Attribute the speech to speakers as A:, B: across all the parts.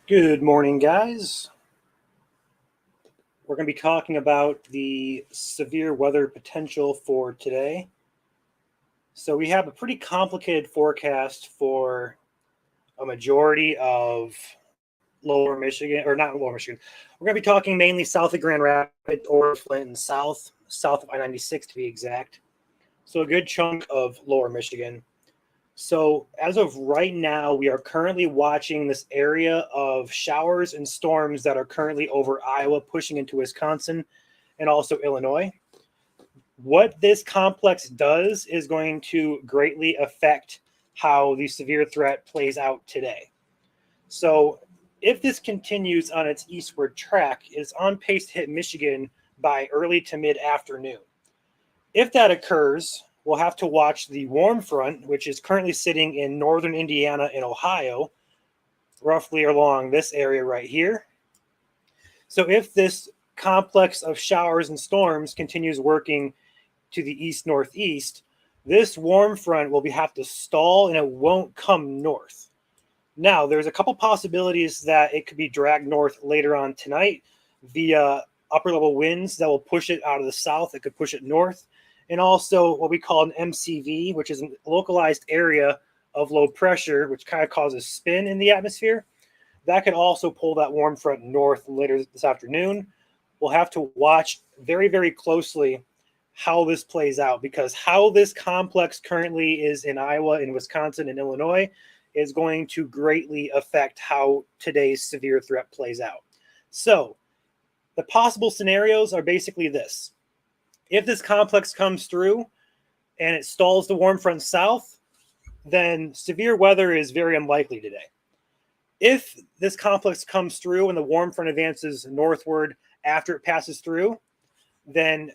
A: Good morning, guys. We're going to be talking about the severe weather potential for today. So, we have a pretty complicated forecast for a majority of lower Michigan, or not lower Michigan. We're going to be talking mainly south of Grand Rapids or Flint and south of I 96 to be exact. So, a good chunk of lower Michigan. So, as of right now, we are currently watching this area of showers and storms that are currently over Iowa, pushing into Wisconsin and also Illinois. What this complex does is going to greatly affect how the severe threat plays out today. So, if this continues on its eastward track, it's on pace to hit Michigan by early to mid afternoon. If that occurs, we'll have to watch the warm front, which is currently sitting in northern Indiana and Ohio, roughly along this area right here. So if this complex of showers and storms continues working to the east northeast, this warm front will have to stall and it won't come north. Now, there's a couple possibilities that it could be dragged north later on tonight via upper level winds that will push it out of the south. It could push it north. And also what we call an MCV, which is a localized area of low pressure, which kind of causes spin in the atmosphere. That could also pull that warm front north later this afternoon. We'll have to watch very, very closely how this plays out because how this complex currently is in Iowa, in Wisconsin, and Illinois is going to greatly affect how today's severe threat plays out. So the possible scenarios are basically this. If this complex comes through and it stalls the warm front south, then severe weather is very unlikely today. If this complex comes through and the warm front advances northward after it passes through, then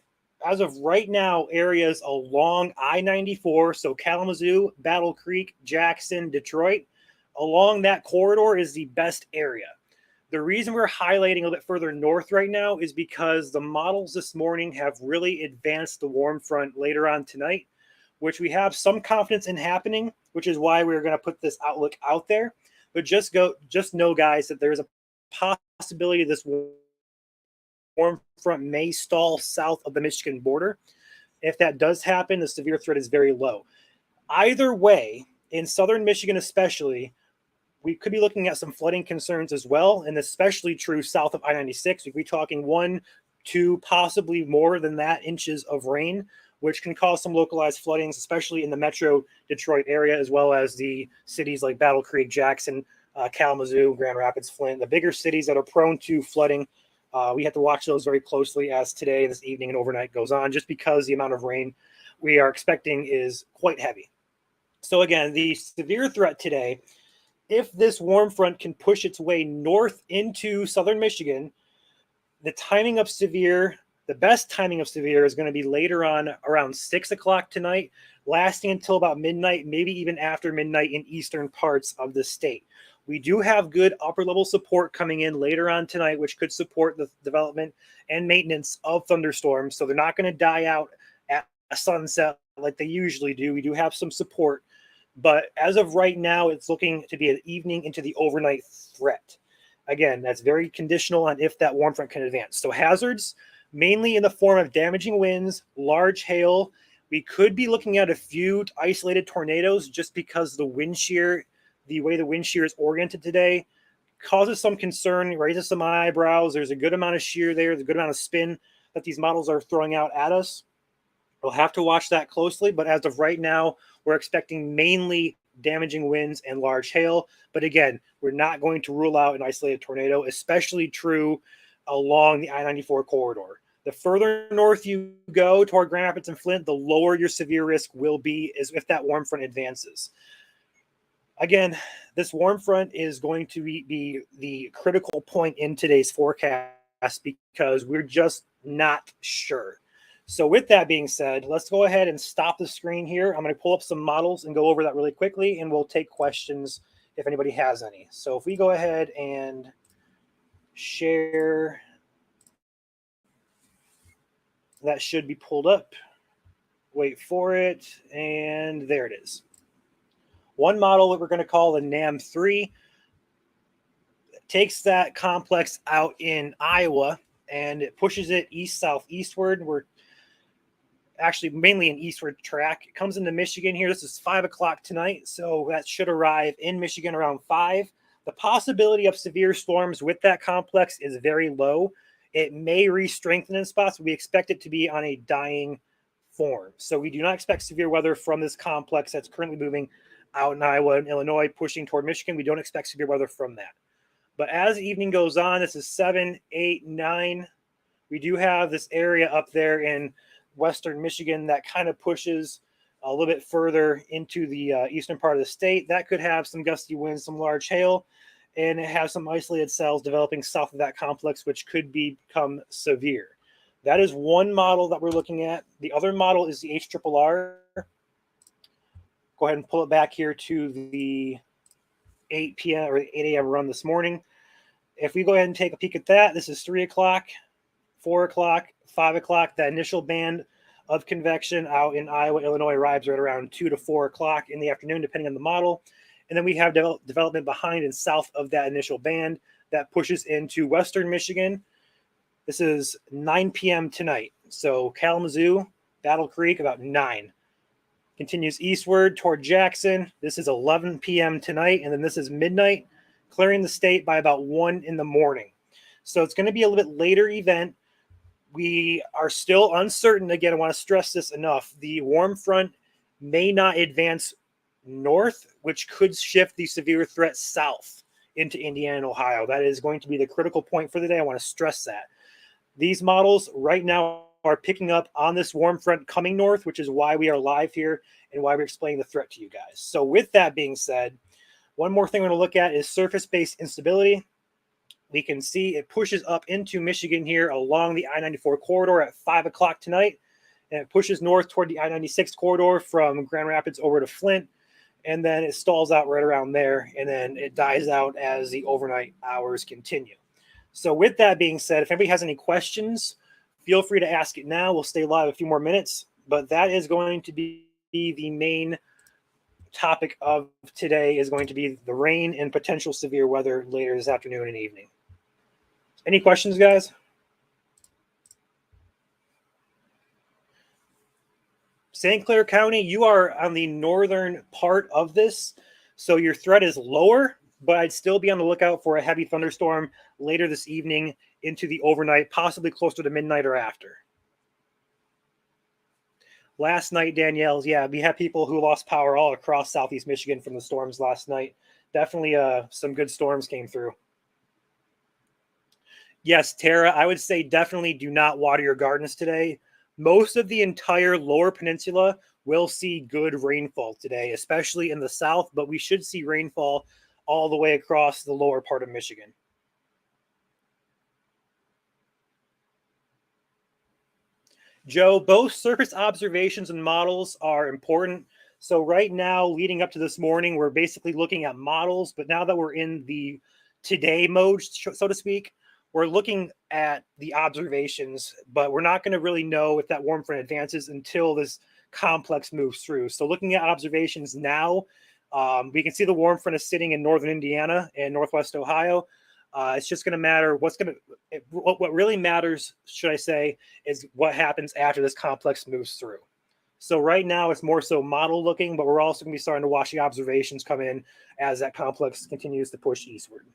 A: as of right now, areas along I-94, so Kalamazoo, Battle Creek, Jackson, Detroit, along that corridor is the best area. The reason we're highlighting a little bit further north right now is because the models this morning have really advanced the warm front later on tonight, which we have some confidence in happening, which is why we're going to put this outlook out there. But just know, guys, that there's a possibility this warm front may stall south of the Michigan border. If that does happen, the severe threat is very low. Either way, in southern Michigan especially, we could be looking at some flooding concerns as well, and especially true south of I-96. We could be talking 1, 2, possibly more than that inches of rain, which can cause some localized floodings, especially in the metro Detroit area, as well as the cities like Battle Creek, Jackson, Kalamazoo, Grand Rapids, Flint, the bigger cities that are prone to flooding. We have to watch those very closely as today, this evening, and overnight goes on, just because the amount of rain we are expecting is quite heavy. So again, the severe threat today, if this warm front can push its way north into southern Michigan, the best timing of severe is going to be later on around 6 o'clock tonight, lasting until about midnight, maybe even after midnight in eastern parts of the state. We do have good upper level support coming in later on tonight, which could support the development and maintenance of thunderstorms. So they're not going to die out at sunset like they usually do. We do have some support. But as of right now, it's looking to be an evening into the overnight threat. Again, that's very conditional on if that warm front can advance. So hazards, mainly in the form of damaging winds, large hail. We could be looking at a few isolated tornadoes just because the wind shear, the way the wind shear is oriented today, causes some concern, raises some eyebrows. There's a good amount of shear there, there's a good amount of spin that these models are throwing out at us. We'll have to watch that closely, but as of right now, we're expecting mainly damaging winds and large hail. But again, we're not going to rule out an isolated tornado, especially true along the I-94 corridor. The further north you go toward Grand Rapids and Flint, the lower your severe risk will be is if that warm front advances. Again, this warm front is going to be the critical point in today's forecast because we're just not sure. So with that being said, let's go ahead and stop the screen here. I'm going to pull up some models and go over that really quickly, and we'll take questions if anybody has any. So if we go ahead and share, that should be pulled up. Wait for it, and there it is. One model that we're going to call the NAM3 takes that complex out in Iowa and it pushes it east-southeastward. We're actually mainly an eastward track. It comes into Michigan here. This is 5 o'clock tonight, so that should arrive in Michigan around 5. The possibility of severe storms with that complex is very low. It may re-strengthen in spots, but we expect it to be on a dying form. So we do not expect severe weather from this complex that's currently moving out in Iowa and Illinois, pushing toward Michigan. We don't expect severe weather from that. But as evening goes on, this is 7, 8, 9. We do have this area up there in western Michigan that kind of pushes a little bit further into the eastern part of the state. That could have some gusty winds, some large hail, and it has some isolated cells developing south of that complex, which could become severe. That is one model that we're looking at. The other model is the HRRR. Go ahead and pull it back here to the 8 p.m. or 8 a.m. run this morning. If we go ahead and take a peek at that, this is 3 o'clock, 4 o'clock, 5 o'clock. That initial band of convection out in Iowa, Illinois arrives right around 2 to 4 o'clock in the afternoon, depending on the model. And then we have development behind and south of that initial band that pushes into western Michigan. This is 9 p.m. tonight. So Kalamazoo, Battle Creek, about 9. Continues eastward toward Jackson. This is 11 p.m. tonight. And then this is midnight, clearing the state by about 1 in the morning. So it's going to be a little bit later event. We are still uncertain. Again, I want to stress this enough. The warm front may not advance north, which could shift the severe threat south into Indiana and Ohio. That is going to be the critical point for the day. I want to stress that. These models right now are picking up on this warm front coming north, which is why we are live here and why we're explaining the threat to you guys. So with that being said, one more thing we're going to look at is surface-based instability. We can see it pushes up into Michigan here along the I-94 corridor at 5 o'clock tonight, and it pushes north toward the I-96 corridor from Grand Rapids over to Flint, and then it stalls out right around there, and then it dies out as the overnight hours continue. So with that being said, if anybody has any questions, feel free to ask it now. We'll stay live a few more minutes, but that is going to be the main topic of today, is going to be the rain and potential severe weather later this afternoon and evening. Any questions, guys? St. Clair County, you are on the northern part of this, so your threat is lower, but I'd still be on the lookout for a heavy thunderstorm later this evening into the overnight, possibly closer to midnight or after. Last night, Danielle, yeah, we had people who lost power all across southeast Michigan from the storms last night. Definitely some good storms came through. Yes, Tara, I would say definitely do not water your gardens today. Most of the entire lower peninsula will see good rainfall today, especially in the south, but we should see rainfall all the way across the lower part of Michigan. Joe, both surface observations and models are important. So right now, leading up to this morning, we're basically looking at models, but now that we're in the today mode, so to speak, we're looking at the observations, but we're not going to really know if that warm front advances until this complex moves through. So looking at observations now, we can see the warm front is sitting in northern Indiana and northwest Ohio. It's just going to matter what really matters, should I say, is what happens after this complex moves through. So right now it's more so model looking, but we're also going to be starting to watch the observations come in as that complex continues to push eastward.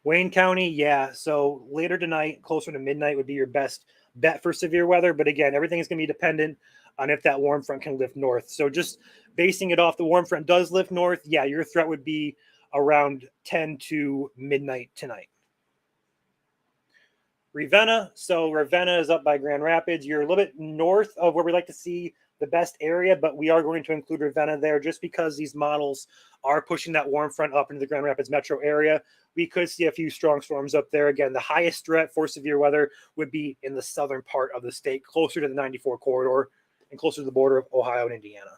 A: Wayne County, yeah. So later tonight, closer to midnight would be your best bet for severe weather. But again, everything is going to be dependent on if that warm front can lift north. So just basing it off the warm front does lift north, yeah, your threat would be around 10 to midnight tonight. Ravenna. So Ravenna is up by Grand Rapids. You're a little bit north of where we like to see the best area, but we are going to include Ravenna there just because these models are pushing that warm front up into the Grand Rapids metro area. We could see a few strong storms up there. Again, the highest threat for severe weather would be in the southern part of the state, closer to the 94 corridor and closer to the border of Ohio and Indiana.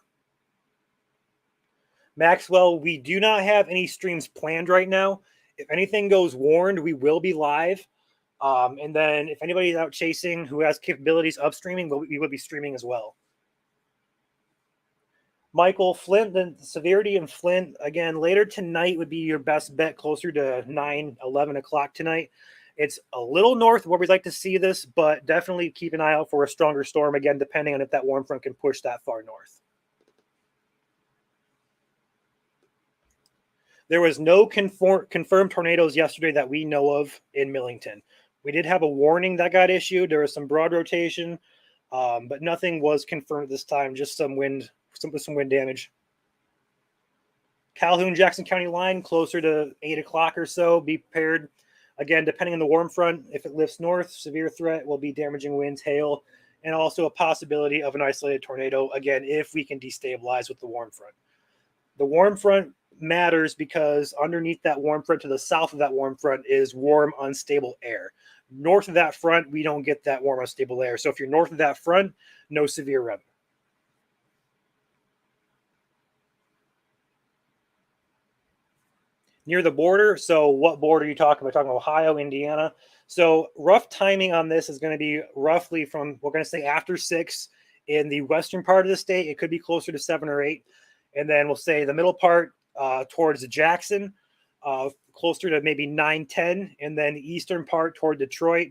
A: Maxwell, we do not have any streams planned right now. If anything goes warned, we will be live. And then if anybody's out chasing who has capabilities of streaming, we will be streaming as well. Michael, Flint, the severity in Flint, again, later tonight would be your best bet, closer to 9, 11 o'clock tonight. It's a little north where we'd like to see this, but definitely keep an eye out for a stronger storm, again, depending on if that warm front can push that far north. There was no confirmed tornadoes yesterday that we know of in Millington. We did have a warning that got issued. There was some broad rotation, but nothing was confirmed this time, just some wind damage. Calhoun, Jackson County line, closer to 8 o'clock or so. Be prepared. Again, depending on the warm front, if it lifts north, severe threat will be damaging winds, hail, and also a possibility of an isolated tornado, again, if we can destabilize with the warm front. The warm front matters because underneath that warm front, to the south of that warm front, is warm, unstable air. North of that front, we don't get that warm, unstable air. So if you're north of that front, no severe weather. Near the border. So what border are you talking about? Talking about Ohio, Indiana. So rough timing on this is going to be roughly from, we're going to say after 6 in the western part of the state. It could be closer to 7 or 8. And then we'll say the middle part towards Jackson, closer to maybe 9, 10. And then the eastern part toward Detroit,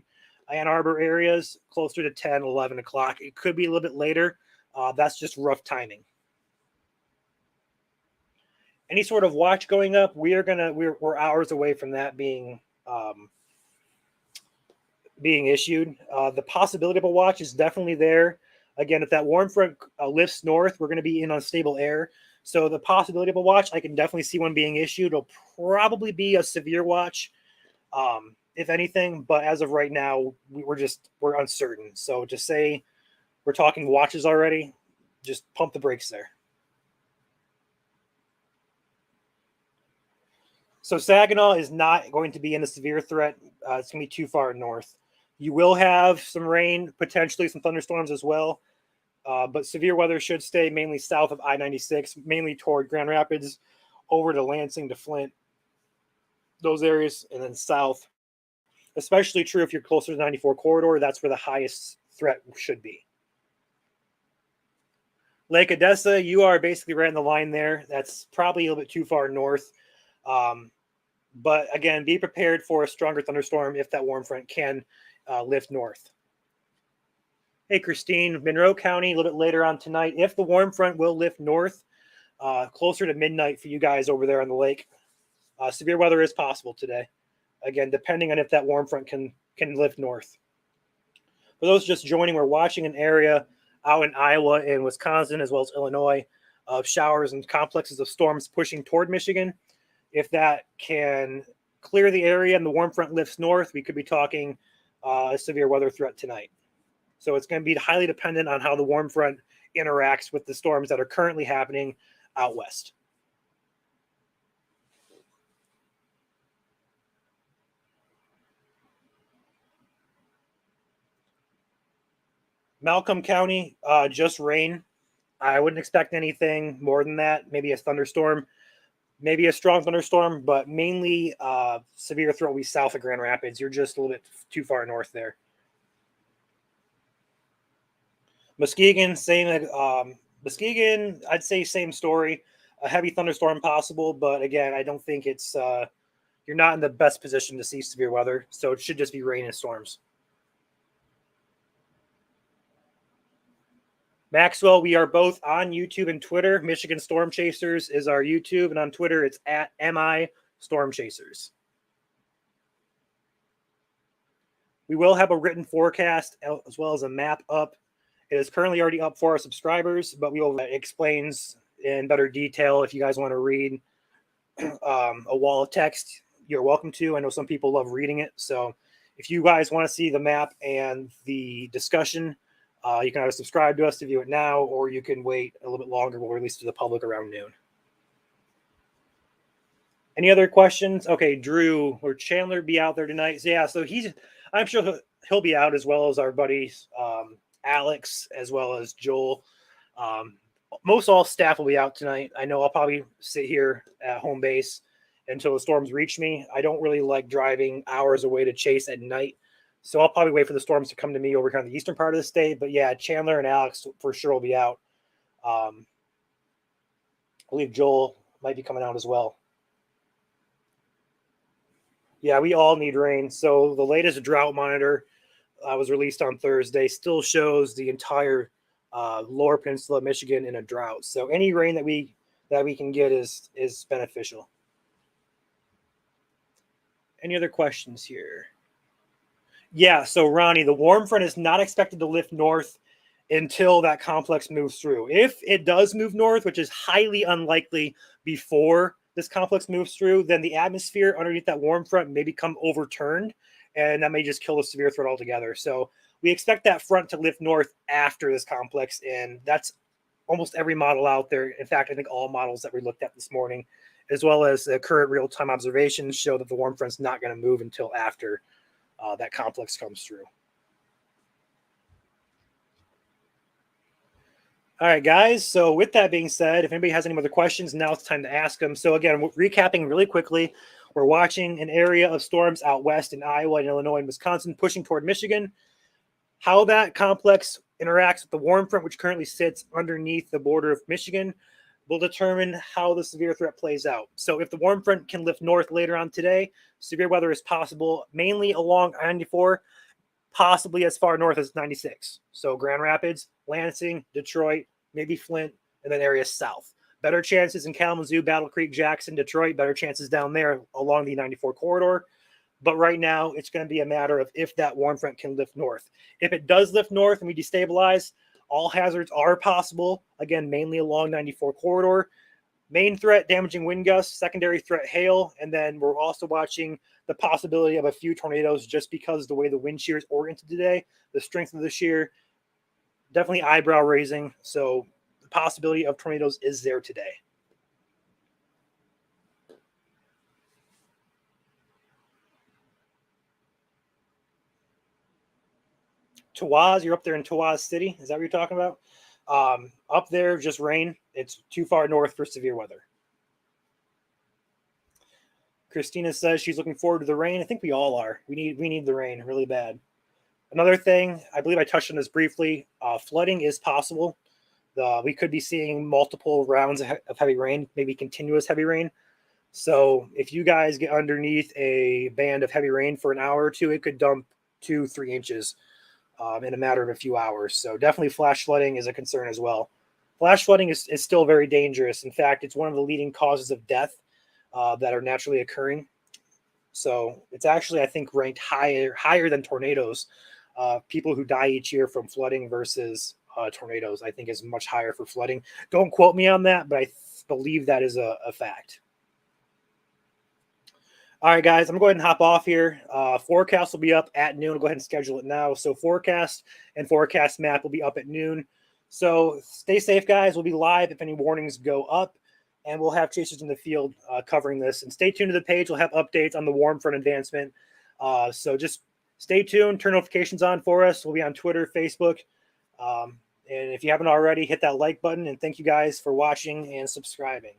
A: Ann Arbor areas, closer to 10, 11 o'clock. It could be a little bit later. That's just rough timing. Any sort of watch going up, we're hours away from that being issued. The possibility of a watch is definitely there. Again, if that warm front lifts north, we're going to be in unstable air. So the possibility of a watch, I can definitely see one being issued. It'll probably be a severe watch, if anything. But as of right now, we're uncertain. So to say we're talking watches already, just pump the brakes there. So Saginaw is not going to be in a severe threat. It's going to be too far north. You will have some rain, potentially some thunderstorms as well. But severe weather should stay mainly south of I-96, mainly toward Grand Rapids, over to Lansing, to Flint, those areas, and then south. Especially true if you're closer to the 94 corridor. That's where the highest threat should be. Lake Odessa, you are basically right on the line there. That's probably a little bit too far north. But again, be prepared for a stronger thunderstorm if that warm front can lift north. Hey, Christine, Monroe County, a little bit later on tonight. If the warm front will lift north, closer to midnight for you guys over there on the lake. Severe weather is possible today. Again, depending on if that warm front can lift north. For those just joining, we're watching an area out in Iowa and Wisconsin, as well as Illinois, of showers and complexes of storms pushing toward Michigan. If that can clear the area and the warm front lifts north, we could be talking a severe weather threat tonight. So it's going to be highly dependent on how the warm front interacts with the storms that are currently happening out west. Malcolm County, just rain. I wouldn't expect anything more than that. Maybe a thunderstorm. Maybe a strong thunderstorm, but mainly severe threat will be south of Grand Rapids. You're just a little bit too far north there. Muskegon, same. Muskegon, I'd say same story. A heavy thunderstorm possible, but again, I don't think it's you're not in the best position to see severe weather, so it should just be rain and storms. Maxwell, we are both on YouTube and Twitter. Michigan Storm Chasers is our YouTube, and on Twitter, it's at MI Storm Chasers. We will have a written forecast as well as a map up. It is currently already up for our subscribers, but we will explains in better detail. If you guys want to read a wall of text, you're welcome to. I know some people love reading it. So if you guys want to see the map and the discussion, you can either subscribe to us to view it now, or you can wait a little bit longer. We'll release it to the public around noon. Any other questions? Okay, Drew or Chandler be out there tonight. So yeah, so I'm sure he'll be out, as well as our buddies Alex, as well as Joel. Most all staff will be out tonight. I know I'll probably sit here at home base until the storms reach me. I don't really like driving hours away to chase at night. So I'll probably wait for the storms to come to me over kind of the eastern part of the state. But yeah, Chandler and Alex for sure will be out. believe Joel might be coming out as well. Yeah, we all need rain. So the latest drought monitor was released on Thursday still shows the entire lower peninsula of Michigan in a drought. So any rain that we can get is beneficial. Any other questions here? Yeah, so Ronnie, the warm front is not expected to lift north until that complex moves through. If it does move north, which is highly unlikely before this complex moves through, then the atmosphere underneath that warm front may become overturned, and that may just kill the severe threat altogether. So we expect that front to lift north after this complex, and that's almost every model out there. In fact, I think all models that we looked at this morning, as well as the current real-time observations, show that the warm front's not going to move until after that complex comes through. All right, guys. So with that being said, if anybody has any other questions, now it's time to ask them. So again, recapping really quickly, we're watching an area of storms out west in Iowa and Illinois and Wisconsin pushing toward Michigan. How that complex interacts with the warm front, which currently sits underneath the border of Michigan, will determine how the severe threat plays out. So if the warm front can lift north later on today, severe weather is possible, mainly along I-94, possibly as far north as 96. So Grand Rapids, Lansing, Detroit, maybe Flint, and then areas south. Better chances in Kalamazoo, Battle Creek, Jackson, Detroit, better chances down there along the 94 corridor. But right now, it's going to be a matter of if that warm front can lift north. If it does lift north and we destabilize, all hazards are possible, again, mainly along 94 corridor. Main threat, damaging wind gusts. Secondary threat, hail. And then we're also watching the possibility of a few tornadoes just because the way the wind shear is oriented today, the strength of the shear, definitely eyebrow raising. So the possibility of tornadoes is there today. Tawaz, you're up there in Tawaz City. Is that what you're talking about? Up there, just rain. It's too far north for severe weather. Christina says she's looking forward to the rain. I think we all are. We need the rain really bad. Another thing, I believe I touched on this briefly. Flooding is possible. We could be seeing multiple rounds of heavy rain, maybe continuous heavy rain. So if you guys get underneath a band of heavy rain for an hour or two, it could dump 2-3 inches in a matter of a few hours. So definitely flash flooding is a concern as well. Flash flooding is still very dangerous. In fact, it's one of the leading causes of death that are naturally occurring. So it's actually, I think, ranked higher than tornadoes. People who die each year from flooding versus tornadoes, I think, is much higher for flooding. Don't quote me on that, but I believe that is a fact. All right, guys, I'm going to go ahead and hop off here. Forecast will be up at noon. I'll go ahead and schedule it now. So forecast and forecast map will be up at noon. So stay safe, guys. We'll be live if any warnings go up, and we'll have chasers in the field covering this. And stay tuned to the page. We'll have updates on the warm front advancement. So just stay tuned. Turn notifications on for us. We'll be on Twitter, Facebook. And if you haven't already, hit that like button. And thank you guys for watching and subscribing.